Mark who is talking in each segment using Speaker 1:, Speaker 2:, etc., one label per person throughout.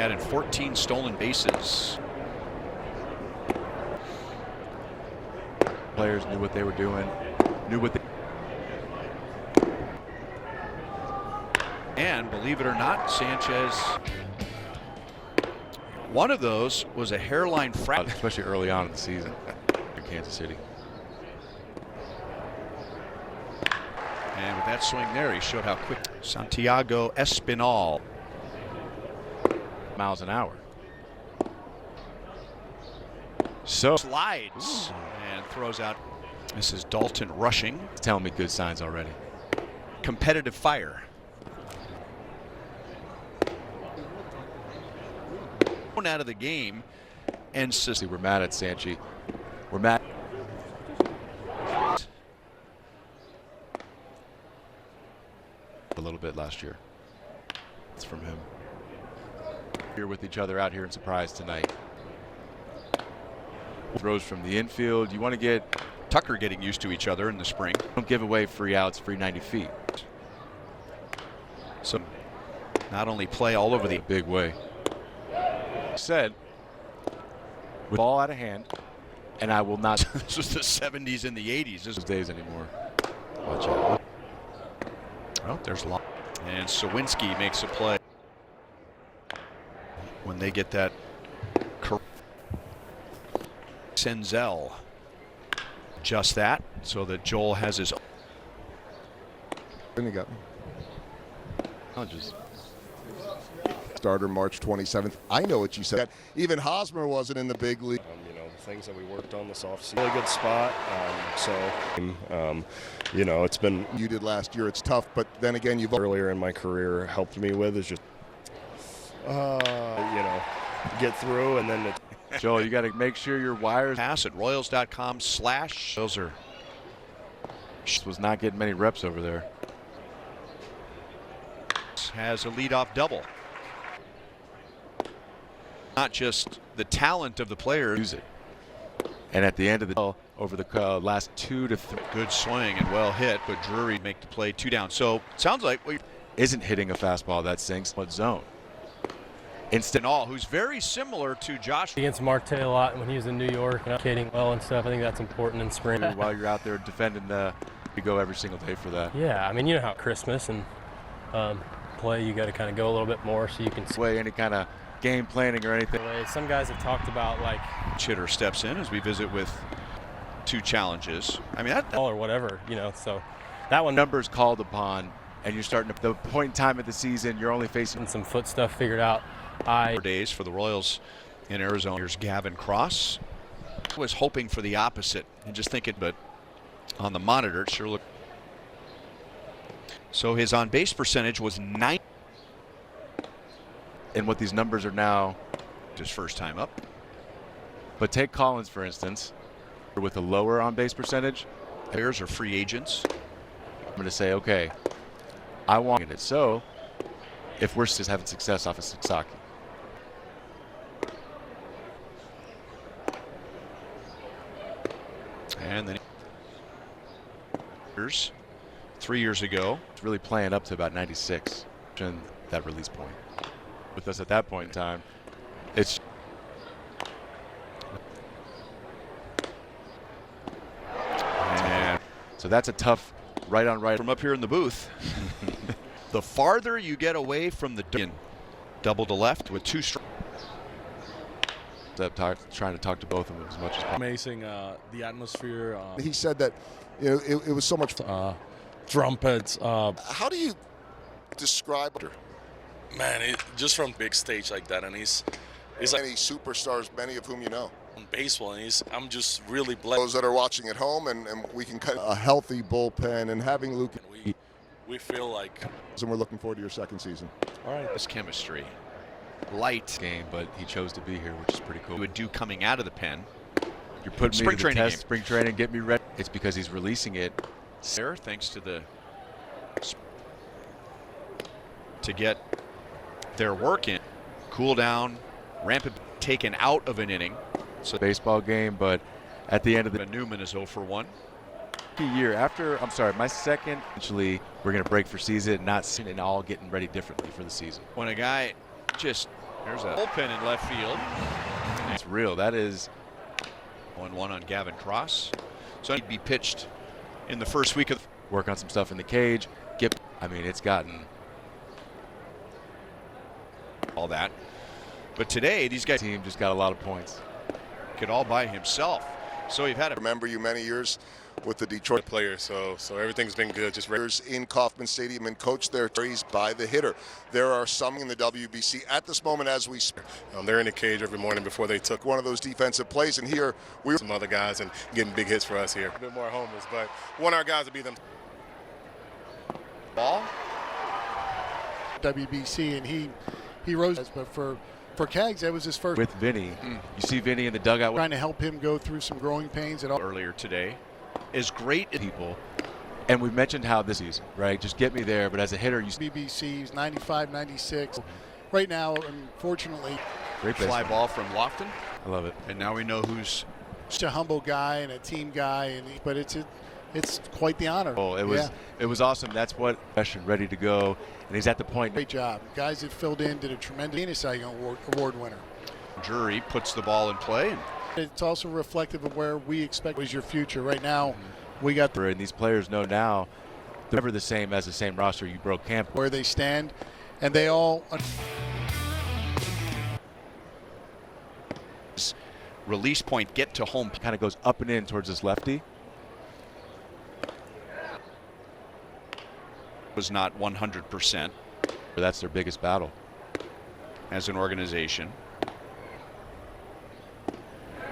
Speaker 1: added 14 stolen bases.
Speaker 2: Players knew what they were doing, knew what they...
Speaker 1: And believe it or not, Sanchez, one of those was a hairline fracture.
Speaker 2: Especially early on in the season in Kansas City.
Speaker 1: And with that swing there, he showed how quick. Santiago Espinal.
Speaker 2: Miles an hour. So
Speaker 1: Slides and throws out. This is Dalton rushing.
Speaker 2: It's telling me good signs already.
Speaker 1: Competitive fire. Out of the game, and
Speaker 2: we're mad at Sanchi. We're mad. A little bit last year. It's from him. Here with each other out here in Surprise tonight. Throws from the infield. You want to get
Speaker 1: Tucker getting used to each other in the spring.
Speaker 2: Don't give away free outs, free 90 feet.
Speaker 1: So not only play all over the
Speaker 2: big way. Said with ball out of hand, and I will not.
Speaker 1: This was the 70s and the 80s.
Speaker 2: Those days anymore. Watch out.
Speaker 1: Well, there's a lot. And Sawinski makes a play. When they get that. Senzel. Just that, so that Joel has his.
Speaker 3: Then you got
Speaker 2: Just
Speaker 3: starter March 27th. I know what you said. Even Hosmer wasn't in the big league.
Speaker 4: You know, the things that we worked on this offseason. Really good spot. You know, it's been.
Speaker 3: You did last year. It's tough, but then again, you've
Speaker 4: earlier in my career helped me with is just, you know, get through and then.
Speaker 2: Joel, you got to make sure your wires.
Speaker 1: Pass at Royals.com/ Those are.
Speaker 2: Was not getting many reps over there.
Speaker 1: Has a leadoff double. Not just the talent of the player.
Speaker 2: Use it. And at the end of the over the last 2 to 3.
Speaker 1: Good swing and well hit, but Drury make the play 2 down. So it sounds like
Speaker 2: isn't hitting a fastball that sinks. What zone?
Speaker 1: Instant all, who's very similar to Josh.
Speaker 5: Against Marte a lot when he was in New York and hitting well and stuff. I think that's important in spring.
Speaker 2: While you're out there defending you go every single day for that.
Speaker 5: Yeah, I mean, you know how Christmas and play, you got to kind of go a little bit more so you can
Speaker 2: way any kind of game planning or anything.
Speaker 5: Some guys have talked about like
Speaker 1: Chitter steps in as we visit with 2 challenges. I mean that
Speaker 5: or whatever, you know. So that one
Speaker 2: numbers called upon, and you're starting to the point in time of the season. You're only facing
Speaker 5: some foot stuff figured out.
Speaker 1: 4 days for the Royals in Arizona. Here's Gavin Cross. I was hoping for the opposite and just thinking, but on the monitor it sure looked. So his on base percentage was 9.
Speaker 2: And what these numbers are now,
Speaker 1: his first time up.
Speaker 2: But take Collins for instance, with a lower on base percentage.
Speaker 1: Players are free agents.
Speaker 2: I'm going to say, okay, I want it. So if we're just having success off of Sasaki.
Speaker 1: And then 3 years ago.
Speaker 2: It's really playing up to about 96 in that release point. With us at that point in time, it's
Speaker 1: and
Speaker 2: so that's a tough right on right
Speaker 1: from up here in the booth. The farther you get away from the double to left with 2 strikes.
Speaker 2: Trying to talk to both of them as much as possible.
Speaker 6: Amazing, the atmosphere.
Speaker 3: He said that it was so much
Speaker 6: trumpets.
Speaker 3: How do you describe
Speaker 6: Man, just from big stage like that, and he's like
Speaker 3: many superstars, many of whom you know
Speaker 6: on baseball, and I'm just really blessed.
Speaker 3: Those that are watching at home, and we can cut a healthy bullpen and having Luke.
Speaker 6: We feel like,
Speaker 3: and we're looking forward to your second season.
Speaker 1: All right, this chemistry, light
Speaker 2: game, but he chose to be here, which is pretty cool.
Speaker 1: He would do coming out of the pen.
Speaker 2: You're putting
Speaker 1: spring
Speaker 2: me to
Speaker 1: training
Speaker 2: the test,
Speaker 1: game.
Speaker 2: spring training, get me ready. It's because he's releasing it.
Speaker 1: There, thanks to the to get their work in, cool down, rampant taken out of an inning.
Speaker 2: So baseball game, but at the end of the
Speaker 1: Newman is 0 for 1.
Speaker 2: Year after, I'm sorry, my second. Eventually, we're going to break for season, not seeing it all getting ready differently for the season.
Speaker 1: When a guy just There's a bullpen in left field.
Speaker 2: It's real. That is
Speaker 1: 1-1 on Gavin Cross. So he'd be pitched in the first week of
Speaker 2: work on some stuff in the cage. I mean, it's gotten
Speaker 1: all that. But today, these guys
Speaker 2: team just got a lot of points.
Speaker 1: could all by himself. So we've had a
Speaker 3: Remember you many years with the Detroit
Speaker 7: players, so everything's been good. Just
Speaker 3: Players in Kauffman Stadium and coach their threes by the hitter. There are some in the WBC at this moment as we speak.
Speaker 7: they're in the cage every morning before they took
Speaker 3: One of those defensive plays, and here we
Speaker 7: some other guys and getting big hits for us here. A bit more homers, but want our guys to be them.
Speaker 1: ball.
Speaker 8: WBC, and he rose. But for Kaggs, that was his first.
Speaker 2: With Vinny, you see Vinny in the dugout
Speaker 8: Trying to help him go through some growing pains and all.
Speaker 1: Earlier today is great.
Speaker 2: people. And we mentioned how this season, right? Just get me there. But as a hitter, you
Speaker 8: BBC's 95, 96. Right now, unfortunately,
Speaker 2: great
Speaker 1: Fly
Speaker 2: baseball.
Speaker 1: ball from Lofton.
Speaker 2: I love it.
Speaker 1: And now we know who's
Speaker 8: just a humble guy and a team guy, but it's quite the honor.
Speaker 2: Oh, it was awesome. That's what ready to go, and he's at the point.
Speaker 8: Great job. Guys that filled in did a tremendous award winner.
Speaker 1: Drury puts the ball in play. And
Speaker 8: It's also reflective of where we expect was your future. Right now, we got
Speaker 2: And these players know now they're never the same as the same roster you broke camp.
Speaker 8: where they stand, and they all.
Speaker 1: release point, get to home.
Speaker 2: Kind of goes up and in towards this lefty.
Speaker 1: Was not 100%
Speaker 2: That's their biggest battle.
Speaker 1: as an organization.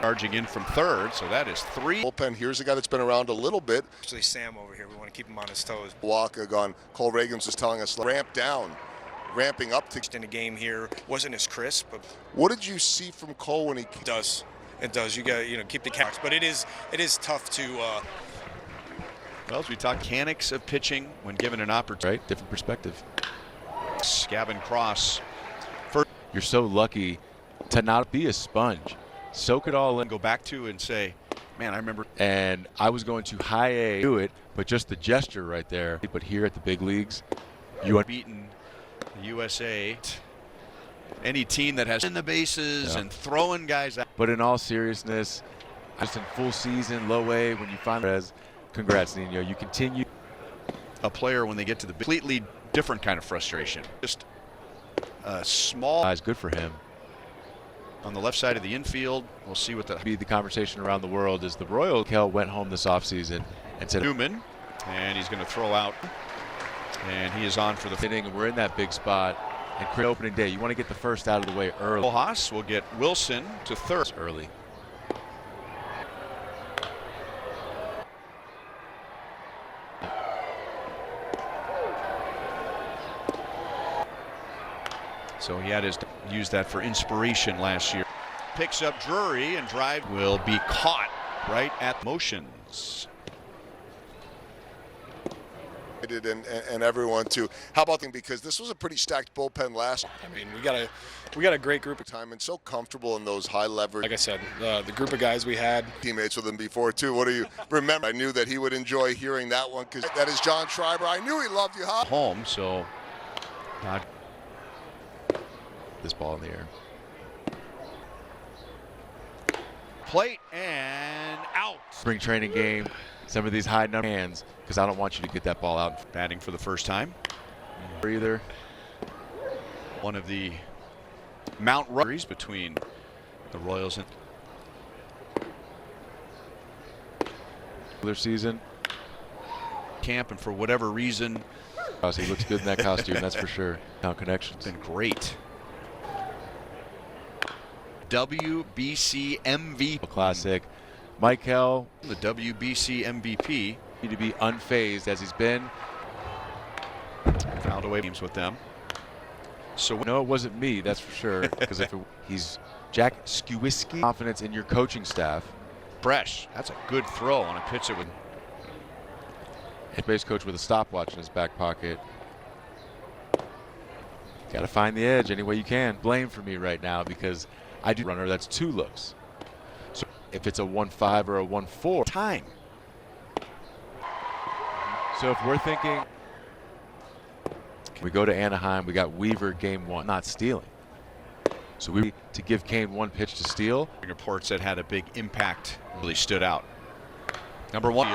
Speaker 1: Charging in from third, so that is 3.
Speaker 3: bullpen. Here's a guy that's been around a little bit.
Speaker 9: Actually, Sam over here, we want to keep him on his toes.
Speaker 3: Waka gone. Cole Reagans is telling us ramp down, ramping up to.
Speaker 9: In the game here wasn't as crisp, but
Speaker 3: What did you see from Cole when he?
Speaker 9: it does. It does. You got to keep the counts, but it is tough to.
Speaker 1: Well, as we talk mechanics of pitching when given an opportunity.
Speaker 2: Right? Different perspective.
Speaker 1: Gavin Cross.
Speaker 2: You're so lucky to not be a sponge. Soak it all in.
Speaker 1: Go back to and say, man, I remember.
Speaker 2: And I was going to high A do it, but just the gesture right there. But here at the big leagues, you want
Speaker 1: Beaten the USA. Any team that has in the bases and throwing guys out.
Speaker 2: But in all seriousness, just in full season, low A, when you find as congrats, Nino. You continue.
Speaker 1: A player when they get to the completely different kind of frustration. Just a small
Speaker 2: Guys, good for him.
Speaker 1: on the left side of the infield. We'll see what the
Speaker 2: Be the conversation around the world is the Royals. Kel went home this offseason and said
Speaker 1: Newman, and he's going to throw out, and he is on for the
Speaker 2: inning, and we're in that big spot. And Chris, opening day, you want to get the first out of the way early.
Speaker 1: Haas will get Wilson to third
Speaker 2: Early.
Speaker 1: So he had used that for inspiration last year. Picks up Drury, and drive will be caught right at motions.
Speaker 3: And everyone too. How about them? Because this was a pretty stacked bullpen last
Speaker 10: I mean, we got a great group of
Speaker 3: time and so comfortable in those high leverage.
Speaker 10: like I said, the group of guys we had.
Speaker 3: Teammates with him before too. What do you remember? I knew that he would enjoy hearing that one because that is John Schreiber. I knew he loved you. Huh?
Speaker 1: Home, so not
Speaker 2: This ball in the air.
Speaker 1: plate and out.
Speaker 2: Spring training game. Some of these high number hands, because I don't want you to get that ball out.
Speaker 1: Batting for the first time.
Speaker 2: Either.
Speaker 1: One of the Mount Runners between the Royals and
Speaker 2: Other season.
Speaker 1: camp, and for whatever reason,
Speaker 2: He looks good in that costume, that's for sure. Now connections.
Speaker 1: been great. WBC MVP.
Speaker 2: Classic. Michael,
Speaker 1: The WBC MVP.
Speaker 2: need to be unfazed as he's been.
Speaker 1: Fouled away games with them. So
Speaker 2: No, it wasn't me, that's for sure. Because he's Jack Skewiski. Confidence in your coaching staff.
Speaker 1: fresh. That's a good throw on a pitch that would.
Speaker 2: Head base coach with a stopwatch in his back pocket. Got to find the edge any way you can. Blame for me right now because I do runner. That's 2 looks. So if it's a 1-5 or a 1-4
Speaker 1: Time.
Speaker 2: So if we're thinking we go to Anaheim, we got Weaver game 1, not stealing. So we to give Kane one pitch to steal.
Speaker 1: Reports that had a big impact really stood out. Number one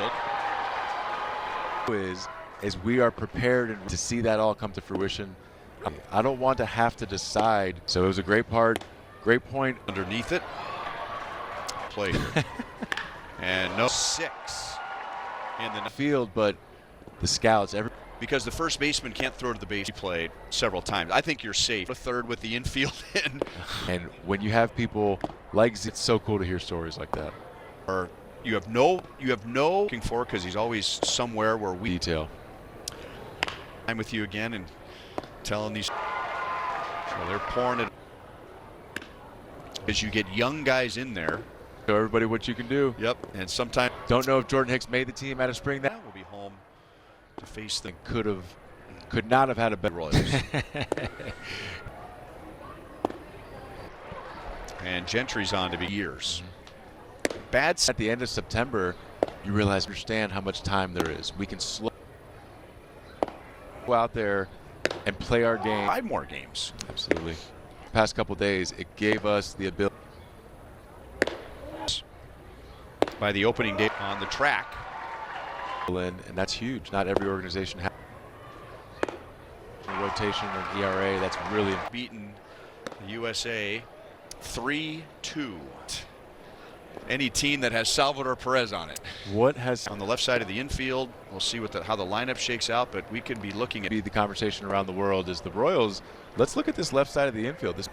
Speaker 2: is we are prepared and to see that all come to fruition. I don't want to have to decide. So it was a great point
Speaker 1: underneath it. Play here. And no 6 in the
Speaker 2: field, but the scouts
Speaker 1: because the first baseman can't throw to the base. He played several times. I think you're safe. A third with the infield in.
Speaker 2: And when you have people like it's so cool to hear stories like that.
Speaker 1: Or you have no looking for because he's always somewhere where we
Speaker 2: detail.
Speaker 1: I'm with you again and telling these. So they're pouring it as you get young guys in there.
Speaker 2: Show everybody what you can do.
Speaker 1: Yep. And sometimes
Speaker 2: don't know if Jordan Hicks made the team out of spring. That
Speaker 1: will be home to face the
Speaker 2: could not have had a better
Speaker 1: Royals. And Gentry's on to be years. Bad
Speaker 2: at the end of September, you understand how much time there is. We can slow go out there and play our game.
Speaker 1: 5 more games.
Speaker 2: Absolutely. Past couple days, it gave us the ability.
Speaker 1: By the opening day on the track.
Speaker 2: And that's huge. Not every organization has rotation and ERA. That's really
Speaker 1: beaten the USA 3-2. Any team that has Salvador Perez on it.
Speaker 2: What has
Speaker 1: on the left side of the infield? We'll see how the lineup shakes out, but we could be looking at
Speaker 2: the conversation around the world is the Royals. Let's look at this left side of the infield.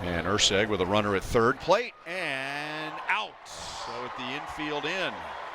Speaker 1: And Urseg with a runner at third plate and out. So at the infield in.